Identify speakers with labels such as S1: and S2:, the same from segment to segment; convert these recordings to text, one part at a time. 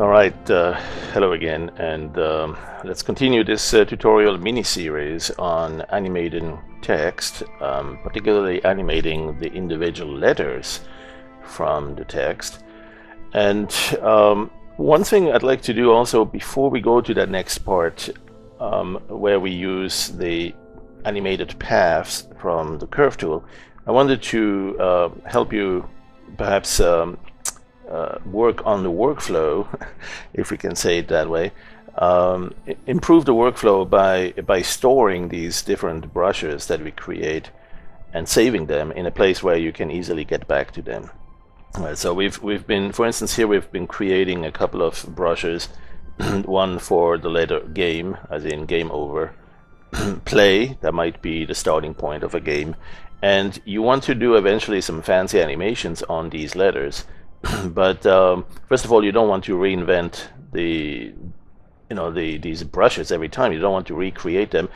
S1: All right, hello again, and let's continue this tutorial mini-series on animating text, particularly animating the individual letters from the text. And one thing I'd like to do also before we go to that next part, where we use the animated paths from the curve tool, I wanted to help you perhaps work on the workflow, if we can say it that way. Improve the workflow by storing these different brushes that we create and saving them in a place where you can easily get back to them. So we've been, for instance, here we've been creating a couple of brushes, one for the letter game, as in game over, play, that might be the starting point of a game, and you want to do eventually some fancy animations on these letters. But first of all, you don't want to reinvent these brushes every time. You don't want to recreate them.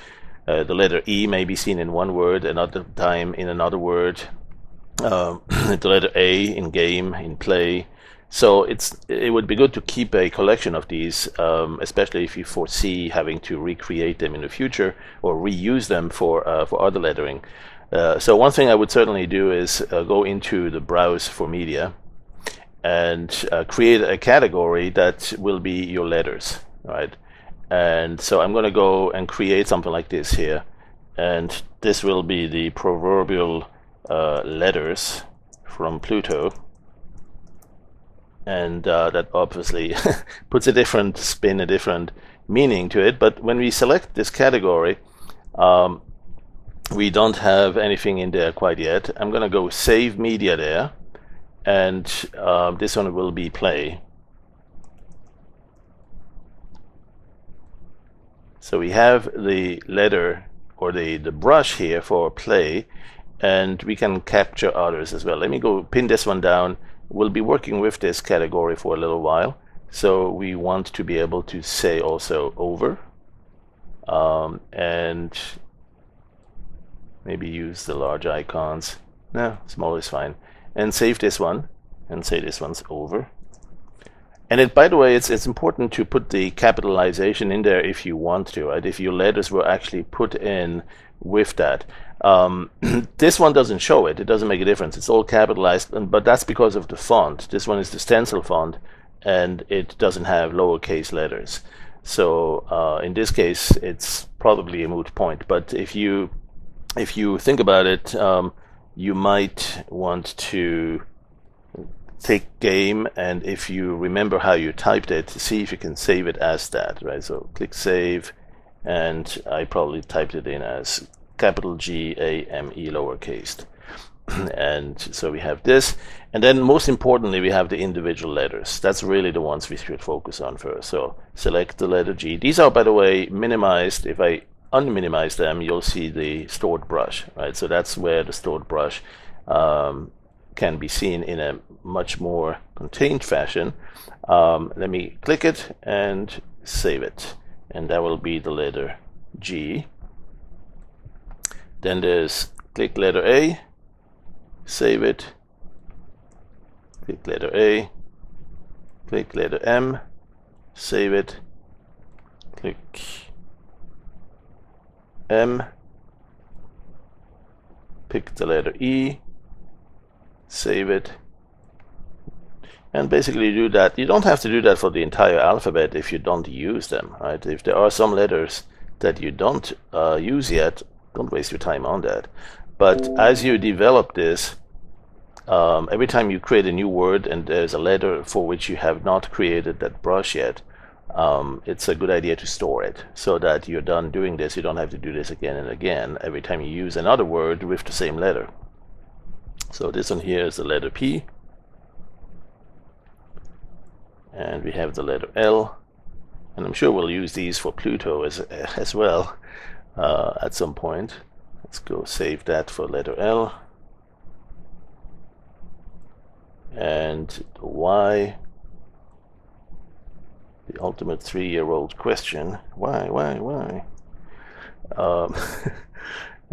S1: The letter E may be seen in one word, another time in another word. The letter A in game, in play. So it would be good to keep a collection of these, especially if you foresee having to recreate them in the future or reuse them for other lettering. So one thing I would certainly do is go into the browse for media and create a category that will be your letters, right? And so I'm going to go and create something like this here, and this will be the proverbial letters from Pluto, and that obviously puts a different spin, a different meaning to it. But when we select this category, we don't have anything in there quite yet. I'm going to go save media there, and this one will be play. So we have the letter or the brush here for play, and we can capture others as well. Let me go pin this one down. We'll be working with this category for a little while, so we want to be able to say also over, and maybe use the large icons. No, small is fine. And save this one and say this one's over. And by the way, it's important to put the capitalization in there if you want to, right? If your letters were actually put in with that. This one doesn't show it. It doesn't make a difference. It's all capitalized, but that's because of the font. This one is the stencil font, and it doesn't have lowercase letters. So in this case, it's probably a moot point. But if you think about it, you might want to take game, and if you remember how you typed it, see if you can save it as that, right? So click save, and I probably typed it in as capital G-A-M-E lowercase. And so we have this, and then most importantly we have the individual letters. That's really the ones we should focus on first. So select the letter G. These are, by the way, minimized. If I unminimize them, you'll see the stored brush, right? So that's where the stored brush can be seen in a much more contained fashion. Let me click it and save it, and that will be the letter G. Then there's click letter A, save it, click letter A, click letter M, save it, click M, pick the letter E, save it, and basically do that. You don't have to do that for the entire alphabet if you don't use them, right? If there are some letters that you don't use yet, don't waste your time on that. But as you develop this, every time you create a new word and there's a letter for which you have not created that brush yet, it's a good idea to store it so that you're done doing this. You don't have to do this again and again every time you use another word with the same letter. So this one here is the letter P, and we have the letter L, and I'm sure we'll use these for Pluto as well at some point. Let's go save that for letter L, and the Y, the ultimate 3-year-old question: why?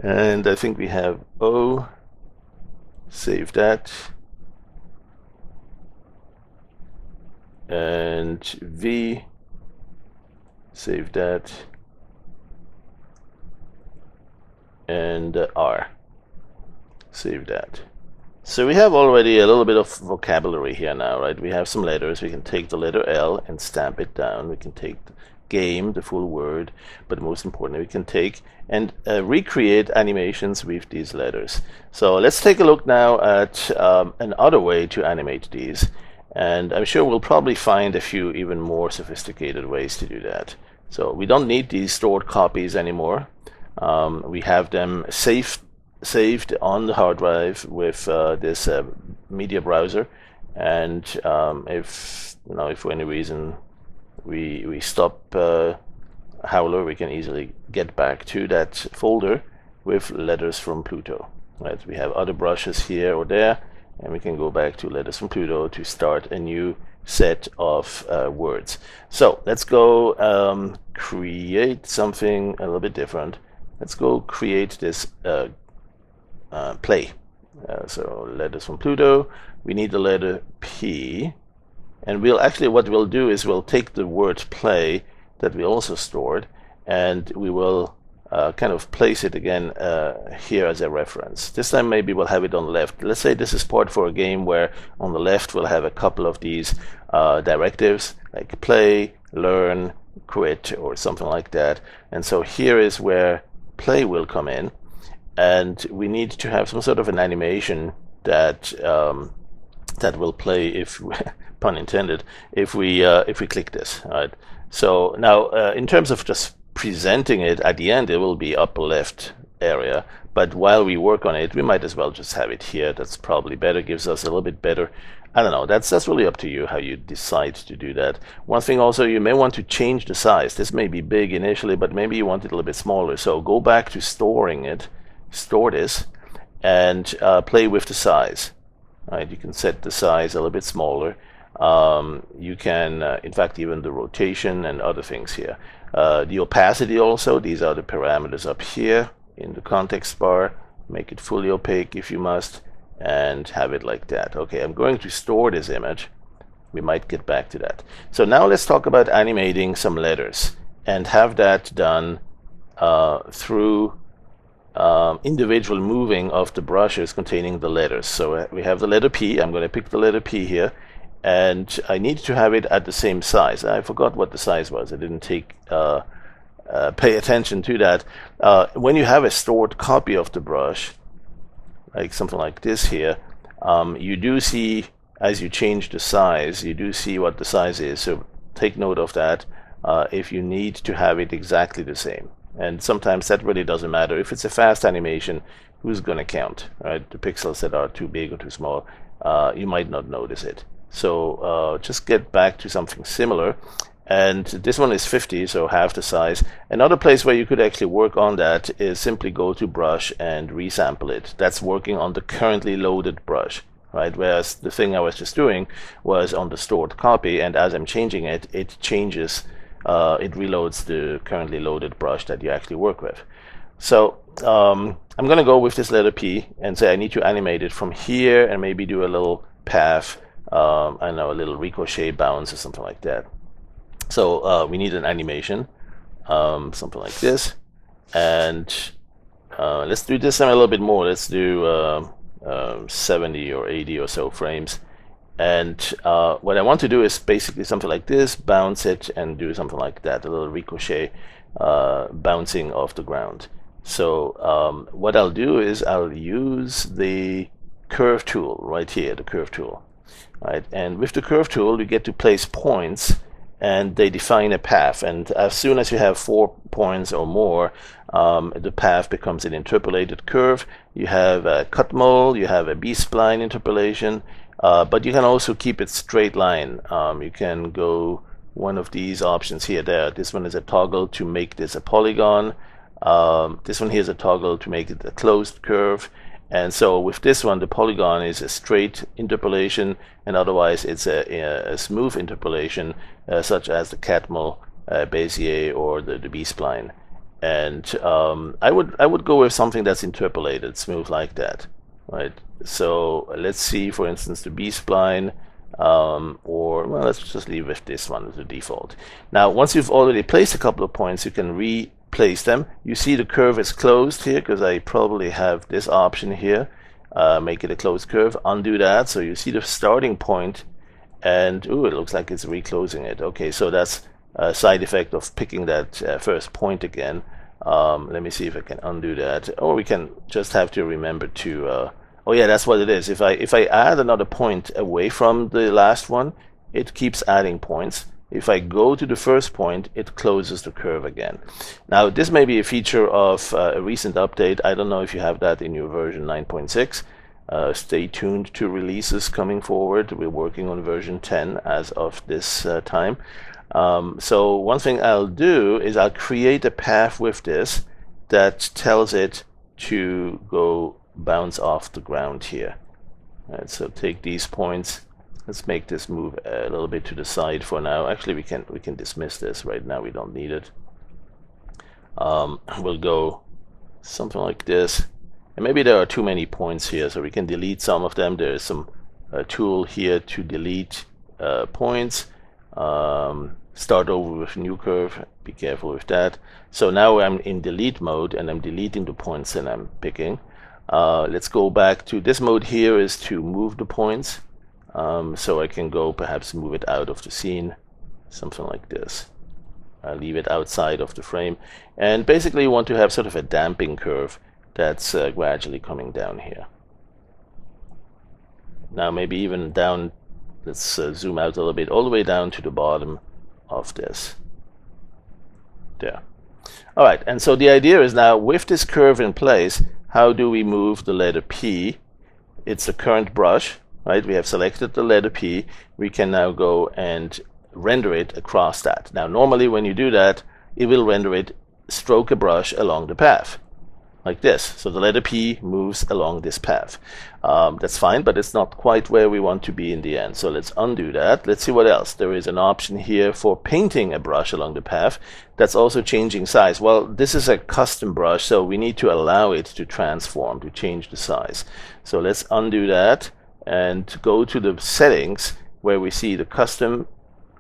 S1: And I think we have O. Save that, and V, save that, and R, save that. So we have already a little bit of vocabulary here now, right? We have some letters. We can take the letter L and stamp it down. We can take game, the full word, but most importantly, we can take and recreate animations with these letters. So let's take a look now at another way to animate these. And I'm sure we'll probably find a few even more sophisticated ways to do that. So we don't need these stored copies anymore. We have them saved on the hard drive with this media browser, and if for any reason we stop Howler, we can easily get back to that folder with letters from Pluto. Right? We have other brushes here or there, and we can go back to letters from Pluto to start a new set of words. So let's go create something a little bit different. Let's go create this play. So letters from Pluto. We need the letter P, and what we'll do is we'll take the word play that we also stored, and we will kind of place it again here as a reference. This time maybe we'll have it on the left. Let's say this is part for a game where on the left we'll have a couple of these directives like play, learn, quit, or something like that. And so here is where play will come in, and we need to have some sort of an animation that that will play, if pun intended, if we click this. All right. So now in terms of just presenting it at the end, it will be upper left area, but while we work on it, we might as well just have it here. That's probably better, gives us a little bit better. I don't know, that's really up to you how you decide to do that. One thing also, you may want to change the size. This may be big initially, but maybe you want it a little bit smaller. So go back to storing it, store this, and play with the size. Right, you can set the size a little bit smaller. You can, in fact, even the rotation and other things here. The opacity also, these are the parameters up here in the context bar. Make it fully opaque if you must, and have it like that. Okay, I'm going to store this image. We might get back to that. So now let's talk about animating some letters and have that done through individual moving of the brushes containing the letters. So we have the letter P. I'm going to pick the letter P here, and I need to have it at the same size. I forgot what the size was. I didn't pay attention to that. When you have a stored copy of the brush, like something like this here, you do see, as you change the size, you do see what the size is. So take note of that if you need to have it exactly the same. And sometimes that really doesn't matter. If it's a fast animation, who's going to count, right? The pixels that are too big or too small, you might not notice it. So just get back to something similar. And this one is 50, so half the size. Another place where you could actually work on that is simply go to brush and resample it. That's working on the currently loaded brush, right? Whereas the thing I was just doing was on the stored copy, and as I'm changing it, it changes, it reloads the currently loaded brush that you actually work with. So I'm going to go with this letter P and say I need to animate it from here and maybe do a little path, I don't know, a little ricochet bounce or something like that. So we need an animation, something like this, and let's do this a little bit more. Let's do 70 or 80 or so frames. And what I want to do is basically something like this, bounce it and do something like that, a little ricochet bouncing off the ground. So what I'll do is I'll use the curve tool right here, the curve tool. Right? And with the curve tool, you get to place points, and they define a path. And as soon as you have 4 points or more, the path becomes an interpolated curve. You have a cut mole, you have a B-spline interpolation, but you can also keep it straight line. You can go one of these options here, there. This one is a toggle to make this a polygon. This one here is a toggle to make it a closed curve. And so with this one, the polygon is a straight interpolation, and otherwise it's a smooth interpolation, such as the cat mole, Bezier, or the B-spline. And I would go with something that's interpolated, smooth like that, right? So let's see, for instance, the B-spline. or well, let's just leave with this one as a default. Now, once you've already placed a couple of points, you can replace them. You see the curve is closed here because I probably have this option here. Make it a closed curve, undo that. So you see the starting point, and ooh, it looks like it's reclosing it. Okay, so that's a side effect of picking that first point again. Let me see if I can undo that, or we can just have to remember to oh yeah, that's what it is. If I add another point away from the last one, it keeps adding points. If I go to the first point, it closes the curve again. Now, this may be a feature of a recent update. I don't know if you have that in your version 9.6. Stay tuned to releases coming forward. We're working on version 10 as of this time. So one thing I'll do is I'll create a path with this that tells it to go bounce off the ground here. All right, so take these points. Let's make this move a little bit to the side for now. Actually, we can dismiss this right now. We don't need it. We'll go something like this. And maybe there are too many points here, so we can delete some of them. There is some tool here to delete points. Start over with new curve. Be careful with that. So now I'm in delete mode, and I'm deleting the points that I'm picking. Let's go back to this mode here is to move the points. So I can go perhaps move it out of the scene, something like this. Leave it outside of the frame. And basically you want to have sort of a damping curve that's gradually coming down here. Now maybe even down, let's zoom out a little bit, all the way down to the bottom of this. There. All right, and so the idea is now with this curve in place, how do we move the letter P? It's the current brush, right? We have selected the letter P. We can now go and render it across that. Now, normally when you do that, it will render it, stroke a brush along the path, like this. So the letter P moves along this path. That's fine, but it's not quite where we want to be in the end. So let's undo that. Let's see what else. There is an option here for painting a brush along the path. That's also changing size. Well, this is a custom brush, so we need to allow it to transform, to change the size. So let's undo that and go to the settings where we see the custom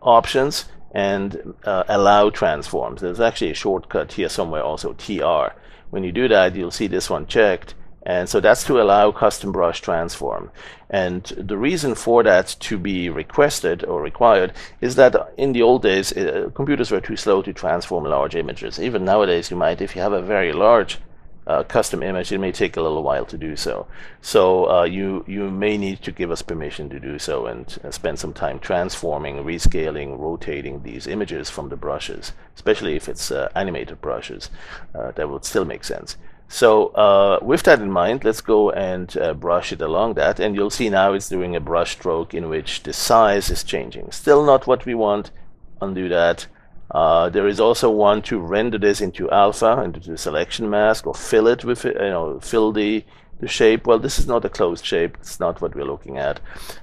S1: options and allow transforms. There's actually a shortcut here somewhere also, TR. When you do that, you'll see this one checked. And so that's to allow custom brush transform. And the reason for that to be requested or required is that in the old days, computers were too slow to transform large images. Even nowadays, you might, if you have a very large custom image, it may take a little while to do so. So you may need to give us permission to do so and spend some time transforming, rescaling, rotating these images from the brushes, especially if it's animated brushes. That would still make sense. So with that in mind, let's go and brush it along that, and you'll see now it's doing a brush stroke in which the size is changing. Still not what we want. Undo that. There is also one to render this into alpha, into the selection mask, or fill it with, fill the shape. Well, this is not a closed shape. It's not what we're looking at.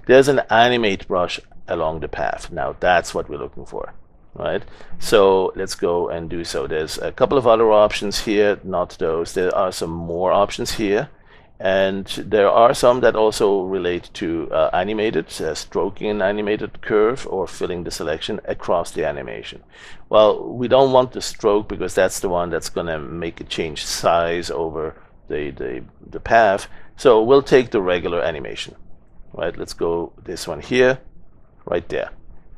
S1: There's an animate brush along the path. Now that's what we're looking for, right? So let's go and do so. There's a couple of other options here, not those. There are some more options here. And there are some that also relate to animated, stroking an animated curve or filling the selection across the animation. Well, we don't want the stroke because that's the one that's going to make it change size over the path. So we'll take the regular animation. Right, let's go this one here, right there.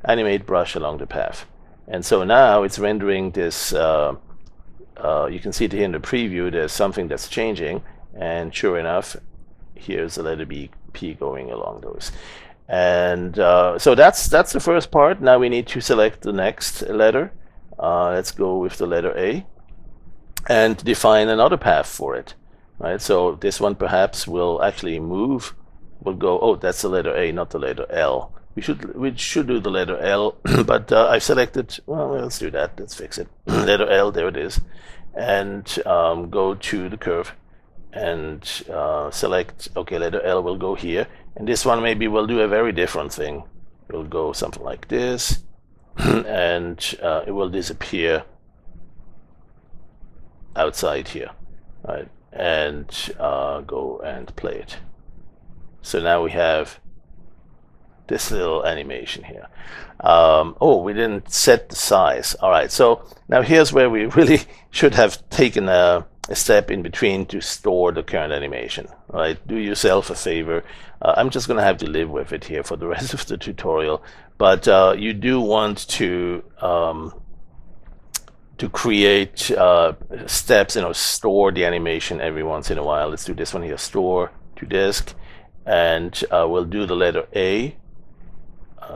S1: Animate brush along the path. And so now it's rendering this, you can see it here in the preview, there's something that's changing. And sure enough, here's the letter P going along those. And so that's the first part. Now we need to select the next letter. Let's go with the letter A and define another path for it. Right. So this one perhaps will actually move. We'll go. Oh, that's the letter A, not the letter L. We should do the letter L, but I've selected. Well, let's do that. Let's fix it. Letter L. There it is. And go to the curve. And select, okay, letter L will go here, and this one maybe will do a very different thing. It will go something like this, and it will disappear outside here, right? And go and play it. So now we have this little animation here. Oh, we didn't set the size. All right, so now here's where we really should have taken a step in between to store the current animation. All right, do yourself a favor. I'm just going to have to live with it here for the rest of the tutorial, but you do want to create steps, store the animation every once in a while. Let's do this one here, store to disk, and we'll do the letter A.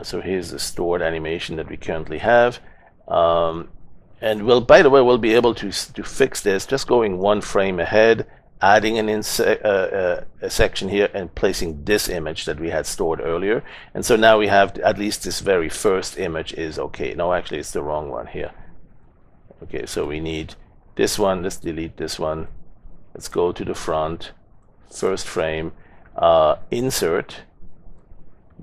S1: So here's the stored animation that we currently have, and by the way, we'll be able to fix this just going one frame ahead, adding a section here and placing this image that we had stored earlier. And so now we have at least this very first image is okay. No, actually it's the wrong one here. Okay, so we need this one. Let's delete this one. Let's go to the front, first frame, insert,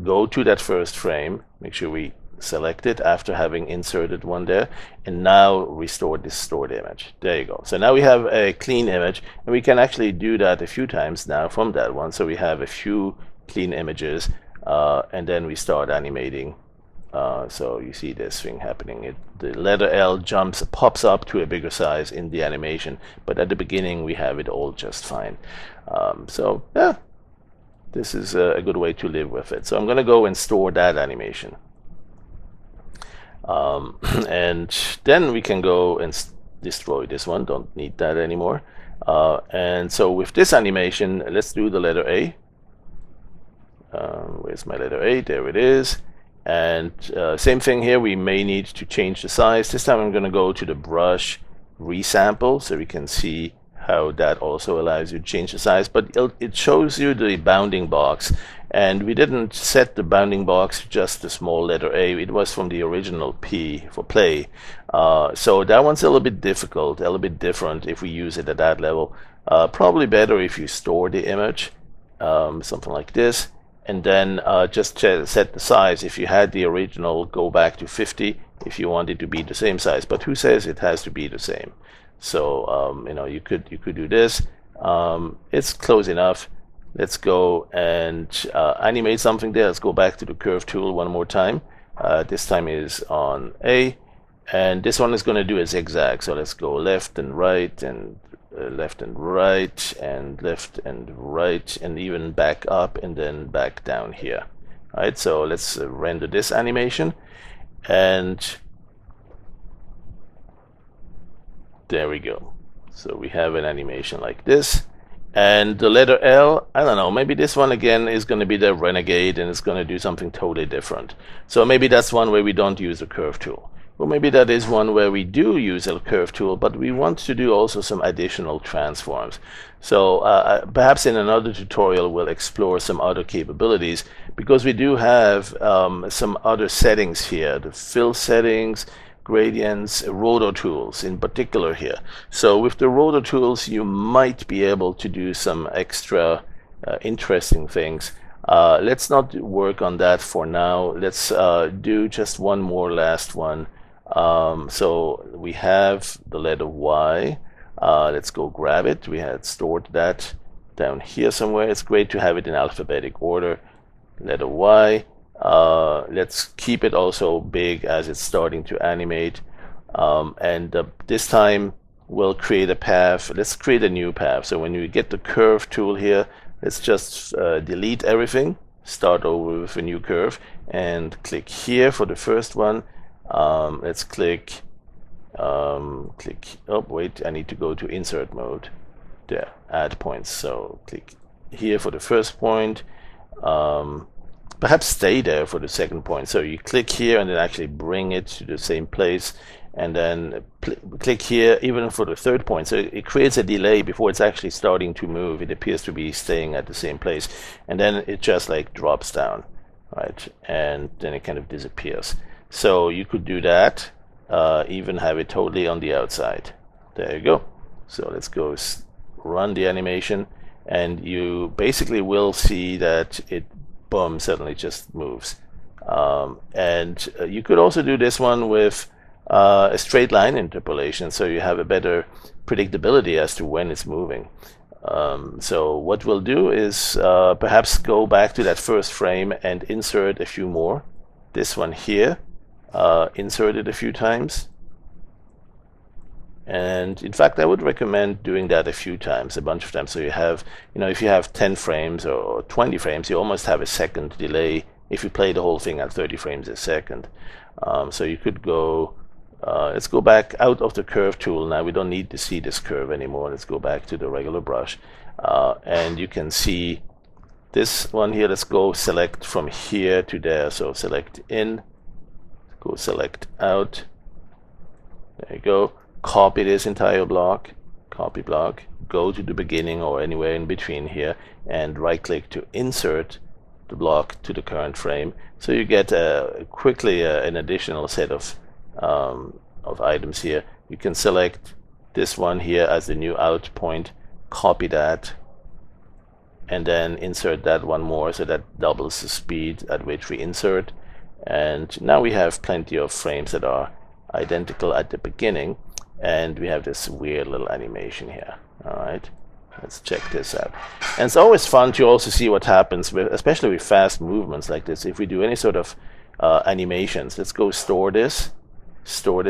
S1: go to that first frame, make sure we select it after having inserted one there, and now restore this stored image. There you go. So now we have a clean image, and we can actually do that a few times now from that one. So we have a few clean images, and then we start animating. So you see this thing happening. The letter L pops up to a bigger size in the animation, but at the beginning we have it all just fine. So yeah, this is a good way to live with it. So I'm going to go and store that animation. And then we can go and destroy this one. Don't need that anymore. And so with this animation, let's do the letter A. Where's my letter A? There it is. And same thing here, we may need to change the size. This time I'm going to go to the brush resample so we can see how that also allows you to change the size, but it shows you the bounding box, and we didn't set the bounding box just the small letter A. It was from the original P for play, so that one's a little bit difficult, a little bit different if we use it at that level. Probably better if you store the image, something like this, and then just set the size. If you had the original, go back to 50 if you want it to be the same size, but who says it has to be the same? So you could do this. It's close enough. Let's go and animate something there. Let's go back to the curve tool one more time. This time is on A, and this one is going to do a zigzag. So let's go left and right and left and right and left and right, and even back up and then back down here. All right, so let's render this animation, and there we go. So we have an animation like this, and the letter L, I don't know, maybe this one again is going to be the renegade and it's going to do something totally different. So maybe that's one where we don't use a curve tool. Or maybe that is one where we do use a curve tool, but we want to do also some additional transforms. So perhaps in another tutorial we'll explore some other capabilities, because we do have some other settings here, the fill settings, gradients, rotor tools in particular here. So with the rotor tools you might be able to do some extra interesting things. Let's not work on that for now. Let's do just one more last one. So we have the letter Y. Let's go grab it. We had stored that down here somewhere. It's great to have it in alphabetic order. Letter Y. Let's keep it also big as it's starting to animate, and this time we'll create a path. Let's create a new path. So when you get the curve tool here, let's just delete everything, start over with a new curve, and click here for the first one. Let's click oh wait, I need to go to insert mode there, add points. So click here for the first point, perhaps stay there for the second point. So you click here and then actually bring it to the same place, and then click here even for the third point. So it creates a delay before it's actually starting to move. It appears to be staying at the same place, and then it just like drops down, right? And then it kind of disappears. So you could do that, even have it totally on the outside. There you go. So let's go run the animation, and you basically will see that it boom, suddenly just moves. And you could also do this one with a straight line interpolation, so you have a better predictability as to when it's moving. So what we'll do is perhaps go back to that first frame and insert a few more. This one here, insert it a few times. And in fact, I would recommend doing that a few times, a bunch of times. So you have, if you have 10 frames or 20 frames, you almost have a second delay if you play the whole thing at 30 frames a second. So you could go, let's go back out of the curve tool. Now we don't need to see this curve anymore. Let's go back to the regular brush. And you can see this one here. Let's go select from here to there. So select in, go select out. There you go. Copy this entire block, copy block, go to the beginning or anywhere in between here, and right click to insert the block to the current frame. So you get quickly an additional set of items here. You can select this one here as the new out point, copy that, and then insert that one more, so that doubles the speed at which we insert. And now we have plenty of frames that are identical at the beginning. And we have this weird little animation here. All right, let's check this out. And it's always fun to also see what happens, especially with fast movements like this. If we do any sort of animations, let's go store this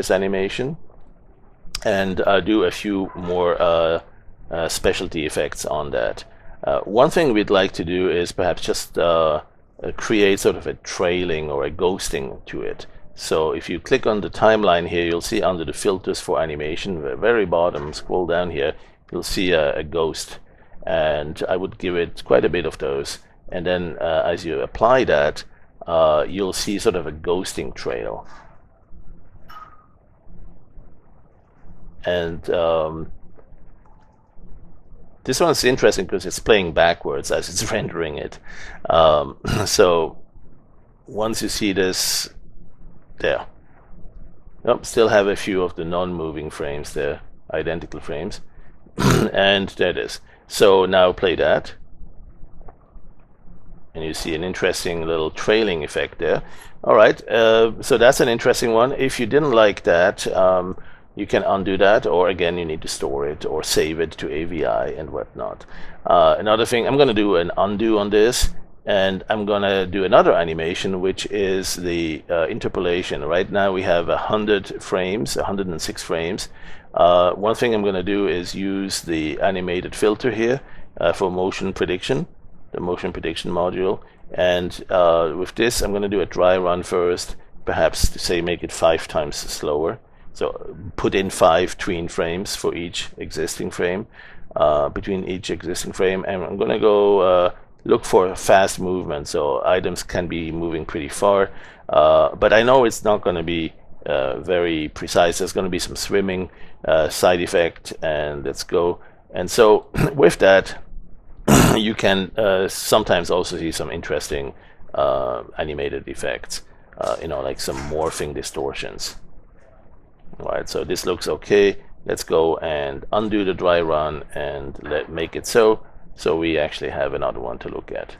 S1: animation, and do a few more specialty effects on that. One thing we'd like to do is perhaps just create sort of a trailing or a ghosting to it. So if you click on the timeline here, you'll see under the filters for animation, the very bottom, scroll down here, you'll see a ghost. And I would give it quite a bit of those. And then as you apply that, you'll see sort of a ghosting trail. And this one's interesting because it's playing backwards as it's rendering it. So once you see this, there. Yep, still have a few of the non-moving frames there, identical frames. And there it is. So now play that. And you see an interesting little trailing effect there. All right, so that's an interesting one. If you didn't like that, you can undo that, or again, you need to store it or save it to AVI and whatnot. Another thing, I'm going to do an undo on this. And I'm going to do another animation, which is the interpolation. Right now we have 100 frames, 106 frames. One thing I'm going to do is use the animated filter here for motion prediction, the motion prediction module. And with this, I'm going to do a dry run first, perhaps to say make it 5 times slower. So put in 5 tween frames for each existing frame, between each existing frame. And I'm going to go look for fast movement, so items can be moving pretty far, but I know it's not going to be very precise. There's going to be some swimming side effect, and let's go. And so with that, you can sometimes also see some interesting animated effects, like some morphing distortions. All right, so this looks okay. Let's go and undo the dry run and make it so we actually have another one to look at.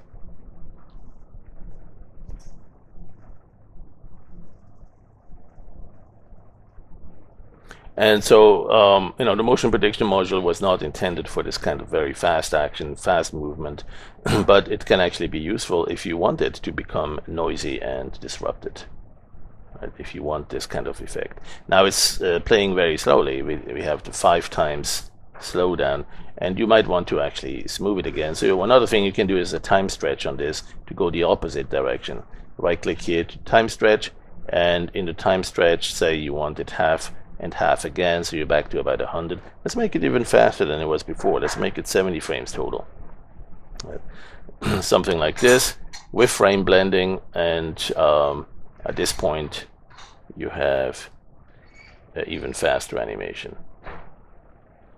S1: And so, the motion prediction module was not intended for this kind of very fast action, fast movement, but it can actually be useful if you want it to become noisy and disrupted. Right? If you want this kind of effect. Now it's playing very slowly. We have the 5 times slowdown, and you might want to actually smooth it again. So another thing you can do is a time stretch on this to go the opposite direction. Right click here to time stretch, and in the time stretch, say you want it half and half again, so you're back to about 100. Let's make it even faster than it was before. Let's make it 70 frames total. Something like this with frame blending, and at this point you have even faster animation.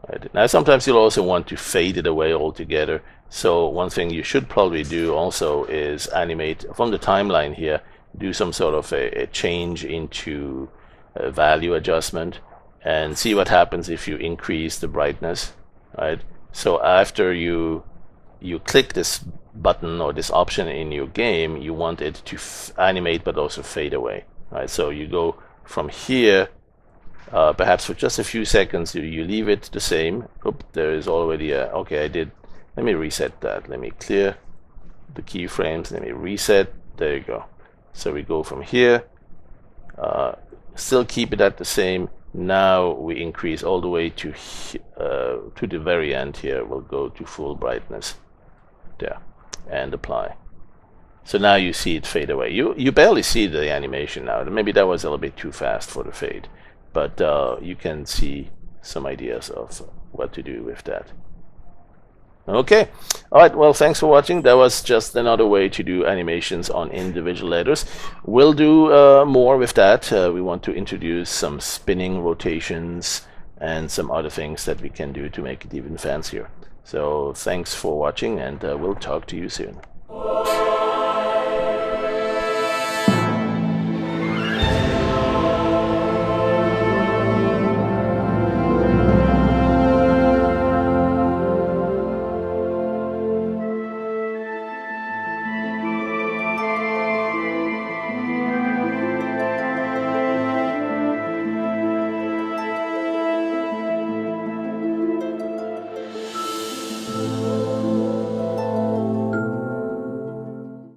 S1: Right. Now sometimes you'll also want to fade it away altogether, so one thing you should probably do also is animate from the timeline here, do some sort of a change into a value adjustment, and see what happens if you increase the brightness. Right. So after you click this button or this option in your game, you want it to animate but also fade away. Right. So you go from here perhaps for just a few seconds. You leave it the same. Oop, there is already a, okay, let me reset that. Let me clear the keyframes. Let me reset. There you go. So we go from here, still keep it at the same. Now we increase all the way to the very end here. We'll go to full brightness there and apply. So now you see it fade away. You barely see the animation now. Maybe that was a little bit too fast for the fade, but you can see some ideas of what to do with that. Okay, all right, well, thanks for watching. That was just another way to do animations on individual letters. We'll do more with that. We want to introduce some spinning rotations and some other things that we can do to make it even fancier. So thanks for watching, and we'll talk to you soon.